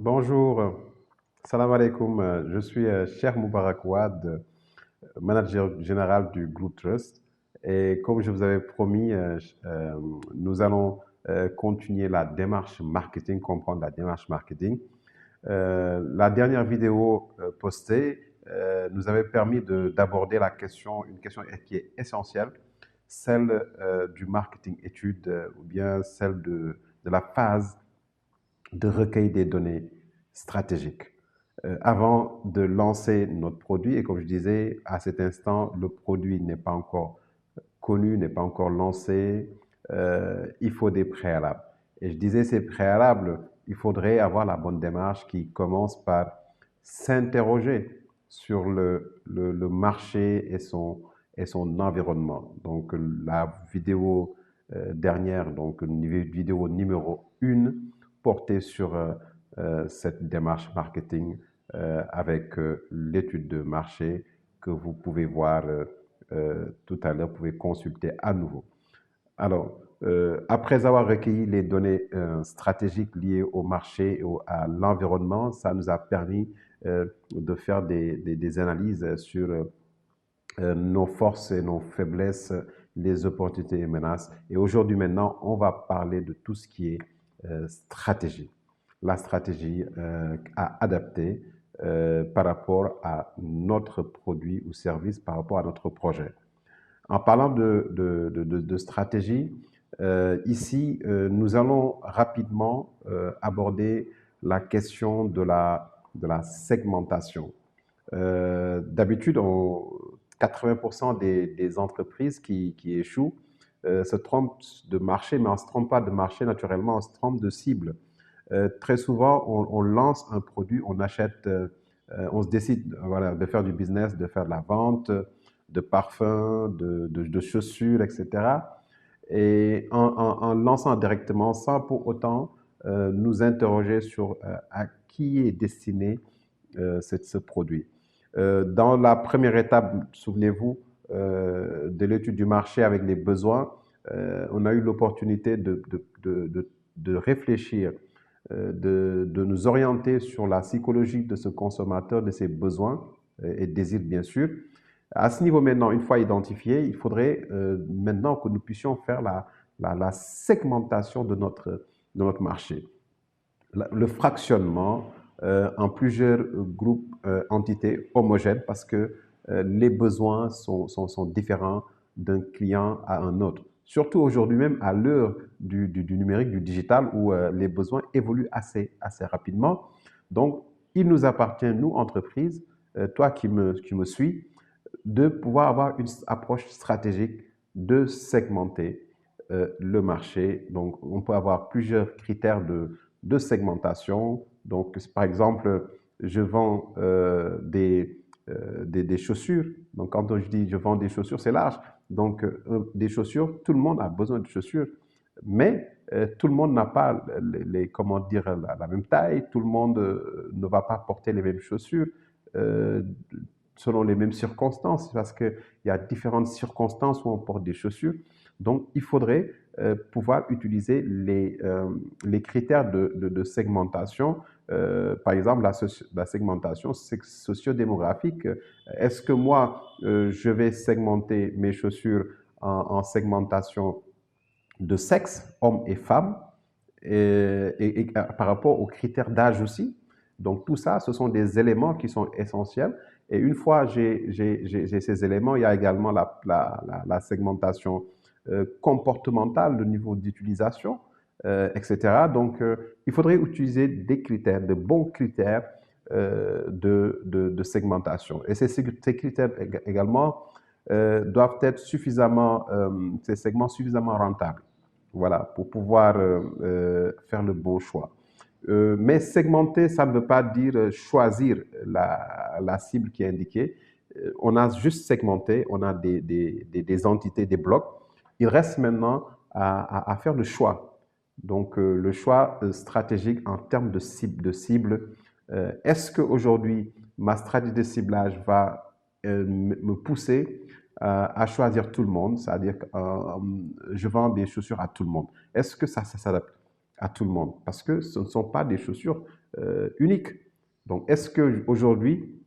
Bonjour, salam alaikum. Je suis Cheikh Moubarak Wade, manager général du Groupe Trust. Et comme je vous avais promis, nous allons continuer la démarche marketing, comprendre la démarche marketing. La dernière vidéo postée nous avait permis d'aborder une question qui est essentielle, celle du marketing étude ou bien celle de la phase de recueil des données stratégiques. Avant de lancer notre produit, et comme je disais, à cet instant, le produit n'est pas encore connu, n'est pas encore lancé, il faut des préalables. Et je disais, ces préalables, il faudrait avoir la bonne démarche qui commence par s'interroger sur le marché et son environnement. Donc, la vidéo dernière, donc une vidéo numéro 1, portée sur cette démarche marketing avec l'étude de marché que vous pouvez voir tout à l'heure, vous pouvez consulter à nouveau. Alors, après avoir recueilli les données stratégiques liées au marché et à l'environnement, ça nous a permis de faire des analyses sur nos forces et nos faiblesses, les opportunités et menaces. Et aujourd'hui, maintenant, on va parler de tout ce qui est stratégie. La stratégie à adapter par rapport à notre produit ou service, par rapport à notre projet. En parlant de stratégie, ici, nous allons rapidement aborder la question de la segmentation. D'habitude, 80% des entreprises qui échouent se trompent de marché, mais on ne se trompe pas de marché naturellement, on se trompe de cible. Très souvent, on lance un produit, on achète, on se décide voilà, de faire du business, de faire de la vente, de parfums, de chaussures, etc. Et en lançant directement, sans pour autant nous interroger sur à qui est destiné ce produit. Dans la première étape, souvenez-vous, de l'étude du marché avec les besoins, on a eu l'opportunité de réfléchir, de nous orienter sur la psychologie de ce consommateur, de ses besoins et désirs, bien sûr. À ce niveau maintenant, une fois identifié, il faudrait maintenant que nous puissions faire la segmentation de notre marché. Le fractionnement en plusieurs groupes, entités homogènes parce que les besoins sont différents d'un client à un autre. Surtout aujourd'hui même à l'heure du numérique, du digital, où les besoins évoluent assez rapidement. Donc, il nous appartient, nous, entreprises, toi qui me suis, de pouvoir avoir une approche stratégique de segmenter le marché. Donc, on peut avoir plusieurs critères de segmentation. Donc, par exemple, je vends des chaussures. Donc, quand je dis je vends des chaussures, c'est large. Donc, des chaussures, tout le monde a besoin de chaussures, mais tout le monde n'a pas comment dire, la même taille. Tout le monde ne va pas porter les mêmes chaussures. Selon les mêmes circonstances, parce qu'il y a différentes circonstances où on porte des chaussures. Donc, il faudrait pouvoir utiliser les critères de segmentation. Par exemple, la segmentation sociodémographique. Est-ce que moi, je vais segmenter mes chaussures en segmentation de sexe, hommes et femmes, et par rapport aux critères d'âge aussi? Donc, tout ça, ce sont des éléments qui sont essentiels. Et une fois j'ai ces éléments, il y a également la segmentation comportementale, le niveau d'utilisation, etc. Donc, il faudrait utiliser des critères, de bons critères de segmentation. Et ces critères également doivent être ces segments suffisamment rentables, voilà, pour pouvoir faire le bon choix. Mais segmenter, ça ne veut pas dire choisir la cible qui est indiquée. On a juste segmenté, on a des entités, des blocs. Il reste maintenant à faire le choix. Donc, le choix stratégique en termes de cible. Est-ce qu'aujourd'hui, ma stratégie de ciblage va me pousser à choisir tout le monde, c'est-à-dire que je vends des chaussures à tout le monde. Est-ce que ça s'adapte à tout le monde parce que ce ne sont pas des chaussures uniques. Donc, est-ce qu'aujourd'hui,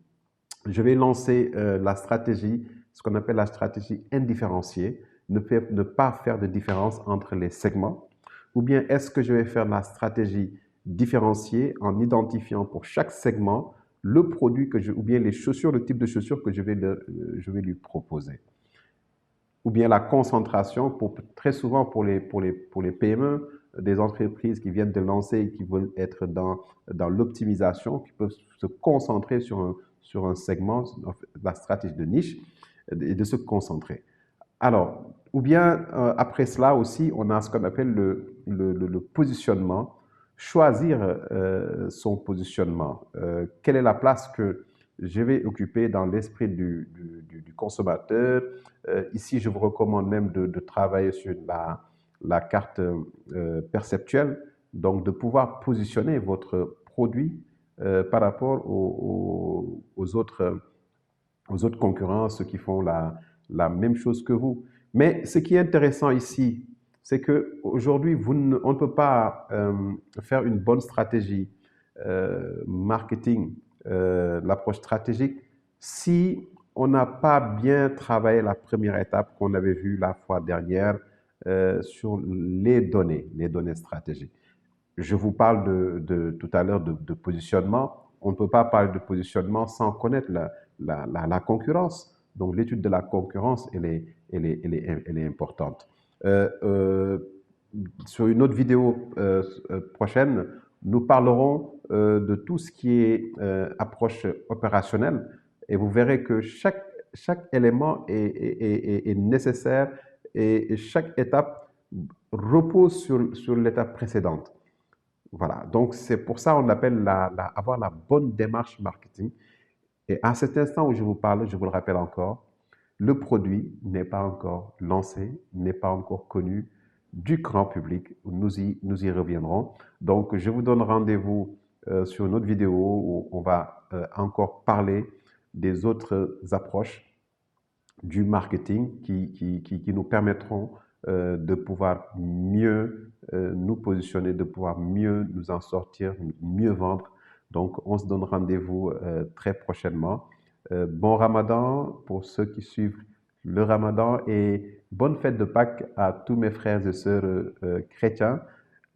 je vais lancer la stratégie, ce qu'on appelle la stratégie indifférenciée, ne pas faire de différence entre les segments, ou bien est-ce que je vais faire la stratégie différenciée en identifiant pour chaque segment le produit ou bien les chaussures, le type de chaussures que je vais lui proposer. Ou bien la concentration, très souvent pour les PME, des entreprises qui viennent de lancer et qui veulent être dans l'optimisation, qui peuvent se concentrer sur un segment, la stratégie de niche, et de se concentrer. Alors, ou bien après cela aussi, on a ce qu'on appelle le positionnement, choisir son positionnement. Quelle est la place que je vais occuper dans l'esprit du consommateur? Ici, je vous recommande même de travailler sur la carte perceptuelle, donc de pouvoir positionner votre produit par rapport aux autres concurrents, ceux qui font la même chose que vous. Mais ce qui est intéressant ici, c'est qu'aujourd'hui, on ne peut pas faire une bonne stratégie marketing, l'approche stratégique, si on n'a pas bien travaillé la première étape qu'on avait vue la fois dernière sur les données stratégiques. Je vous parle tout à l'heure de positionnement. On ne peut pas parler de positionnement sans connaître la concurrence. Donc, l'étude de la concurrence, elle est importante. Euh, euh, sur une autre vidéo prochaine, nous parlerons de tout ce qui est approche opérationnelle et vous verrez que chaque élément est nécessaire et chaque étape repose sur l'étape précédente. Voilà, donc c'est pour ça qu'on appelle avoir la bonne démarche marketing. Et à cet instant où je vous parle, je vous le rappelle encore, le produit n'est pas encore lancé, n'est pas encore connu du grand public. Nous y reviendrons. Donc, je vous donne rendez-vous sur une autre vidéo où on va encore parler des autres approches du marketing qui nous permettront de pouvoir mieux nous positionner, de pouvoir mieux nous en sortir, mieux vendre. Donc, on se donne rendez-vous très prochainement. Bon Ramadan pour ceux qui suivent le Ramadan et bonne fête de Pâques à tous mes frères et sœurs chrétiens.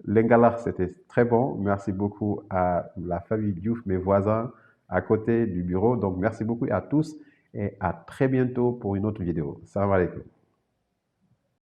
L'Engalar, c'était très bon. Merci beaucoup à la famille Diouf, mes voisins à côté du bureau. Donc, merci beaucoup à tous et à très bientôt pour une autre vidéo. Salam alaikum.